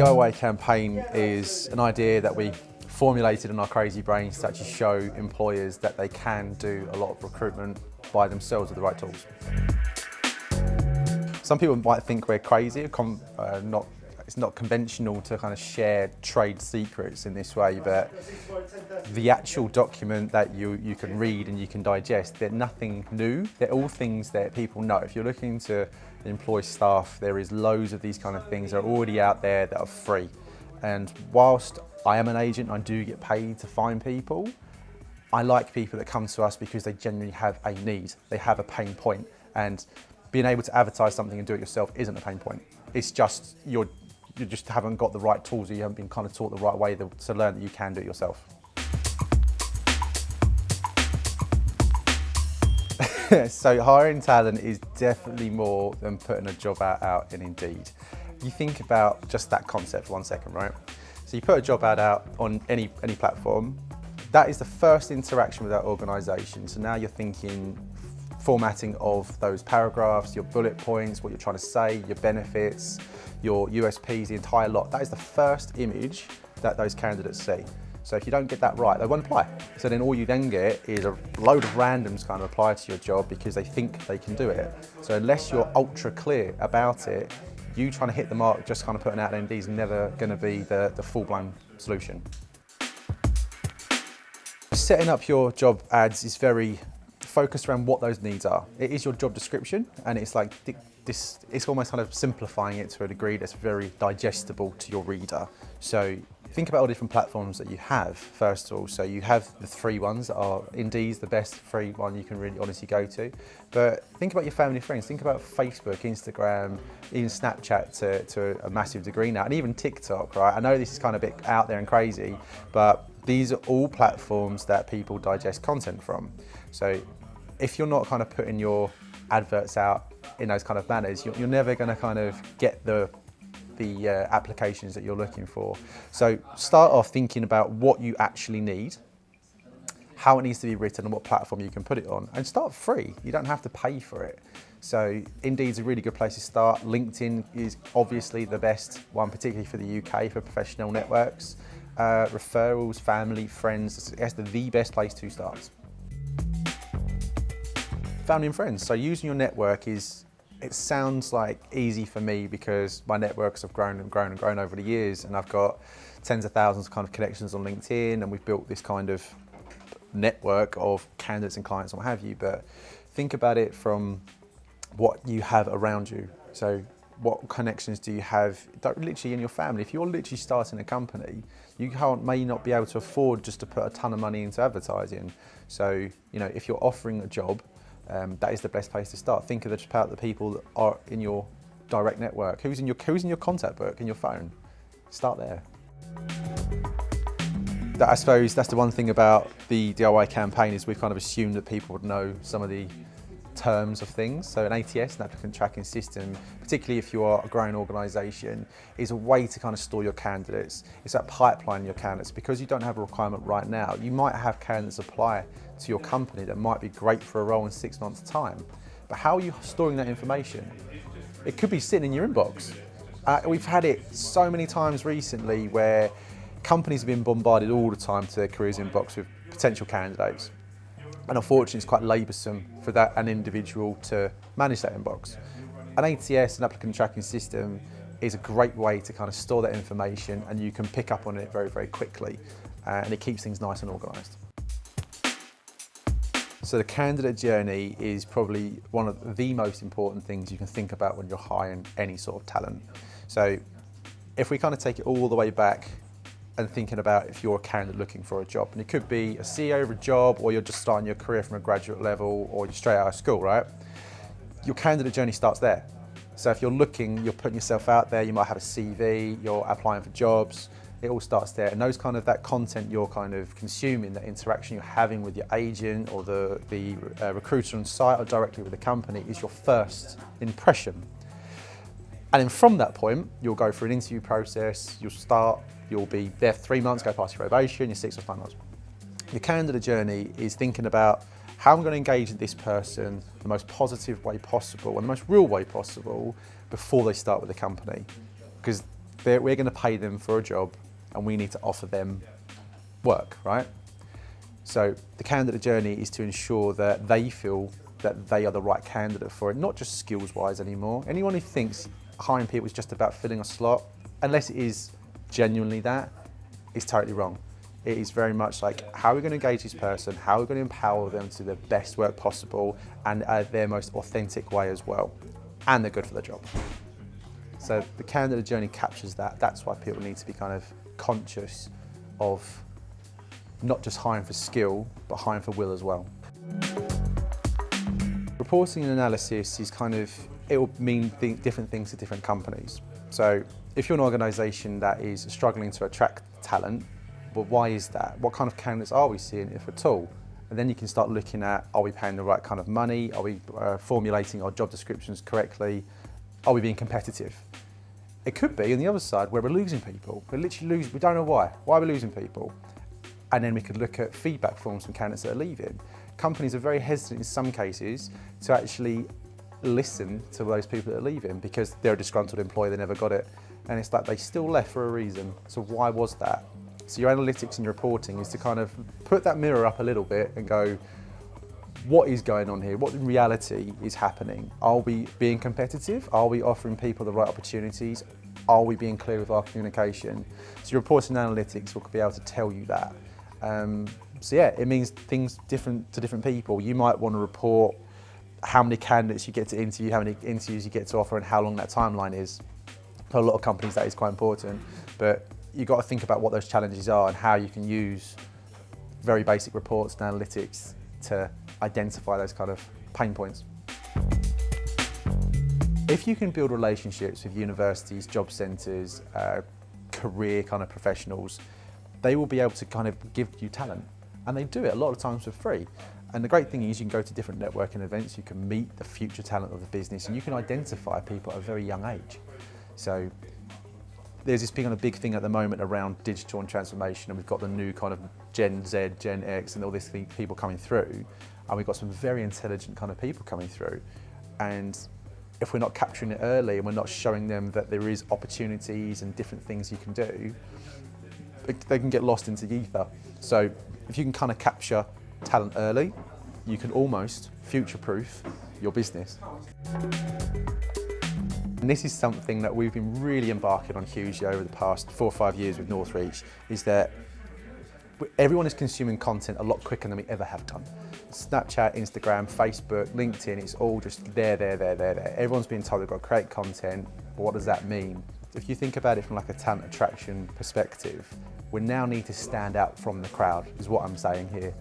DIY campaign is an idea that we formulated in our crazy brains to actually show employers that they can do a lot of recruitment by themselves with the right tools. Some people might think we're crazy, it's not conventional to kind of share trade secrets in this way, but the actual document that you can read and you can digest, they're nothing new. They're all things that people know. If you're looking to employ staff, there is loads of these kind of things that are already out there that are free. And whilst I am an agent, I do get paid to find people, I like people that come to us because they genuinely have a need. They have a pain point, and being able to advertise something and do it yourself isn't a pain point. It's just you just haven't got the right tools, or you haven't been kind of taught the right way to learn that you can do it yourself. So hiring talent is definitely more than putting a job out in Indeed. You think about just that concept for 1 second, right? So you put a job ad out on any platform. That is the first interaction with that organisation. So now you're thinking formatting of those paragraphs, your bullet points, what you're trying to say, your benefits, your USPs, the entire lot. That is the first image that those candidates see. So if you don't get that right, they won't apply. So then all you then get is a load of randoms kind of apply to your job because they think they can do it. So unless you're ultra clear about it, you trying to hit the mark, just kind of putting out Indeed is never going to be the full-blown solution. Setting up your job ads is very focused around what those needs are. It is your job description, and it's like it's almost kind of simplifying it to a degree that's very digestible to your reader. So think about all the different platforms that you have, first of all. So you have the free ones that are Indeed's the best free one you can really honestly go to. But think about your family and friends. Think about Facebook, Instagram, even Snapchat to a massive degree now, and even TikTok, right? I know this is kind of a bit out there and crazy, but these are all platforms that people digest content from. So if you're not kind of putting your adverts out in those kind of manners, you're never going to kind of get the applications that you're looking for. So start off thinking about what you actually need, how it needs to be written, and what platform you can put it on, and start free. You don't have to pay for it. So Indeed's a really good place to start. LinkedIn is obviously the best one, particularly for the UK, for professional networks. Referrals, family, friends, that's the best place to start. Family and friends. So using your network it sounds like easy for me because my networks have grown and grown and grown over the years, and I've got tens of thousands of kind of connections on LinkedIn, and we've built this kind of network of candidates and clients and what have you. But think about it from what you have around you. So what connections do you have literally in your family? If you're literally starting a company, you may not be able to afford just to put a ton of money into advertising. So, if you're offering a job, that is the best place to start. Think about the people that are in your direct network. Who's in your contact book in your phone? Start there. I suppose that's the one thing about the DIY campaign is we've kind of assumed that people would know some of the terms of things. So an ATS, an applicant tracking system, particularly if you are a growing organisation, is a way to kind of store your candidates. It's that pipeline your candidates. Because you don't have a requirement right now, you might have candidates apply to your company that might be great for a role in 6 months' time. But how are you storing that information? It could be sitting in your inbox. We've had it so many times recently where companies have been bombarded all the time to their careers inbox with potential candidates. And unfortunately, it's quite laboursome for an individual to manage that inbox. An ATS, an applicant tracking system, is a great way to kind of store that information, and you can pick up on it very, very quickly. And it keeps things nice and organised. So the candidate journey is probably one of the most important things you can think about when you're hiring any sort of talent. So if we kind of take it all the way back and thinking about if you're a candidate looking for a job, and it could be a CEO of a job, or you're just starting your career from a graduate level, or you're straight out of school, right? Your candidate journey starts there. So if you're looking, you're putting yourself out there, you might have a CV, you're applying for jobs, it all starts there. And that content you're kind of consuming, that interaction you're having with your agent or the recruiter on site or directly with the company is your first impression. And then from that point, you'll go through an interview process, you'll be there for 3 months, go past your probation, your 6 or 9 months. Your candidate journey is thinking about how I'm going to engage with this person the most positive way possible and the most real way possible before they start with the company. Because we're going to pay them for a job and we need to offer them work, right? So the candidate journey is to ensure that they feel that they are the right candidate for it, not just skills-wise anymore. Anyone who thinks hiring people is just about filling a slot, unless it is genuinely that, is totally wrong. It is very much like, how are we going to engage this person? How are we going to empower them to do the best work possible and their most authentic way as well? And they're good for the job. So the candidate journey captures that. That's why people need to be kind of conscious of not just hiring for skill, but hiring for will as well. Reporting and analysis is kind of, it will mean different things to different companies. So if you're an organisation that is struggling to attract talent, well, why is that? What kind of candidates are we seeing, if at all? And then you can start looking at, are we paying the right kind of money? Are we formulating our job descriptions correctly? Are we being competitive? It could be on the other side where we're losing people. We literally lose, we don't know why. Why are we losing people? And then we could look at feedback forms from candidates that are leaving. Companies are very hesitant in some cases to actually listen to those people that are leaving because they're a disgruntled employee, they never got it. And it's like they still left for a reason. So why was that? So your analytics and your reporting is to kind of put that mirror up a little bit and go, what is going on here? What in reality is happening? Are we being competitive? Are we offering people the right opportunities? Are we being clear with our communication? So your reporting and analytics will be able to tell you that. So yeah, it means things different to different people. You might want to report how many candidates you get to interview, how many interviews you get to offer, and how long that timeline is. For a lot of companies that is quite important, but you've got to think about what those challenges are and how you can use very basic reports and analytics to identify those kind of pain points. If you can build relationships with universities, job centres, career kind of professionals, they will be able to kind of give you talent. And they do it a lot of times for free. And the great thing is you can go to different networking events, you can meet the future talent of the business, and you can identify people at a very young age. So there's this big thing at the moment around digital and transformation, and we've got the new kind of Gen Z, Gen X, and all these people coming through, and we've got some very intelligent kind of people coming through. And if we're not capturing it early and we're not showing them that there is opportunities and different things you can do, they can get lost into the ether. So if you can kind of capture talent early, you can almost future-proof your business. And this is something that we've been really embarking on hugely over the past 4 or 5 years with Northreach, is that everyone is consuming content a lot quicker than we ever have done. Snapchat, Instagram, Facebook, LinkedIn, it's all just there. Everyone's being told they've got to create content, but what does that mean? If you think about it from like a talent attraction perspective, we now need to stand out from the crowd, is what I'm saying here.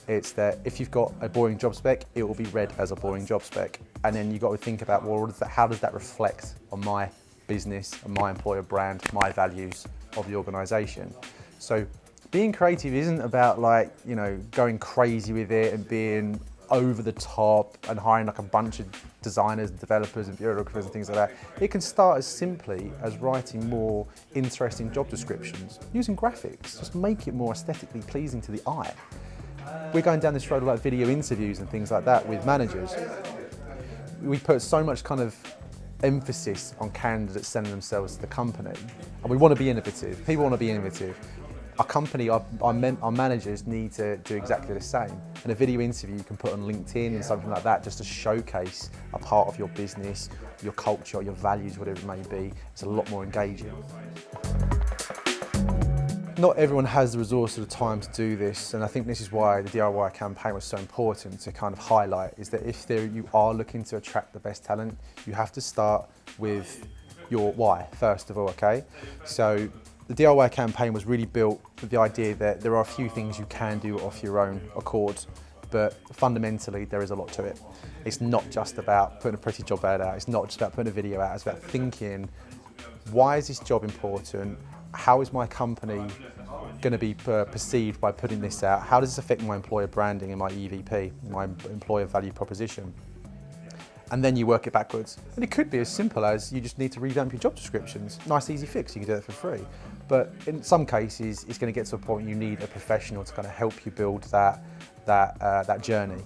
It's that if you've got a boring job spec, it will be read as a boring job spec. And then you've got to think about, well, how does that reflect on my business and my employer brand, my values of the organisation? So being creative isn't about like, you know, going crazy with it and being over the top and hiring like a bunch of designers and developers and bureaucracies and things like that. It can start as simply as writing more interesting job descriptions, using graphics, just make it more aesthetically pleasing to the eye. We're going down this road of like video interviews and things like that with managers. We put so much kind of emphasis on candidates selling themselves to the company, and we want to be innovative. People want to be innovative. Our company, our managers need to do exactly the same. And a video interview you can put on LinkedIn and something like that just to showcase a part of your business, your culture, your values, whatever it may be. It's a lot more engaging. Not everyone has the resource or the time to do this, and I think this is why the DIY campaign was so important to kind of highlight, is that if you are looking to attract the best talent, you have to start with your why, first of all, okay? So the DIY campaign was really built with the idea that there are a few things you can do off your own accord, but fundamentally there is a lot to it. It's not just about putting a pretty job ad out, it's not just about putting a video out, it's about thinking, why is this job important? How is my company going to be perceived by putting this out? How does this affect my employer branding and my EVP, my employer value proposition? And then you work it backwards. And it could be as simple as you just need to revamp your job descriptions. Nice, easy fix, you can do it for free. But in some cases, it's going to get to a point you need a professional to kind of help you build that journey.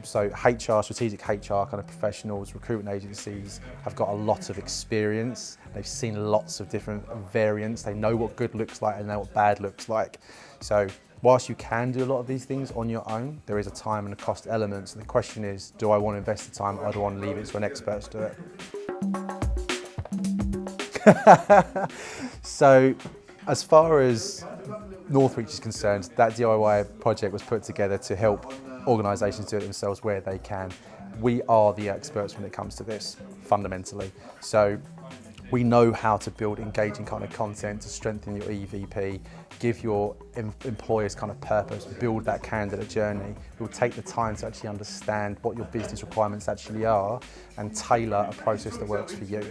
So HR, strategic HR kind of professionals, recruitment agencies have got a lot of experience. They've seen lots of different variants. They know what good looks like and know what bad looks like. So whilst you can do a lot of these things on your own, there is a time and a cost element. So the question is, do I want to invest the time or do I want to leave it to an expert to do it? So as far as Northreach is concerned, that DIY project was put together to help organisations do it themselves where they can. We are the experts when it comes to this, fundamentally. So we know how to build engaging kind of content to strengthen your EVP, give your employers kind of purpose, build that candidate journey. We'll take the time to actually understand what your business requirements actually are and tailor a process that works for you.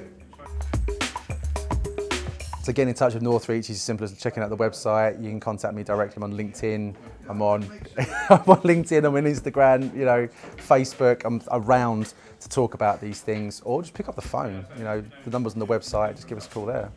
So getting in touch with Northreach is as simple as checking out the website. You can contact me directly. I'm on LinkedIn. I'm on LinkedIn. I'm on Instagram. Facebook. I'm around to talk about these things, or just pick up the phone. The number's on the website. Just give us a call there.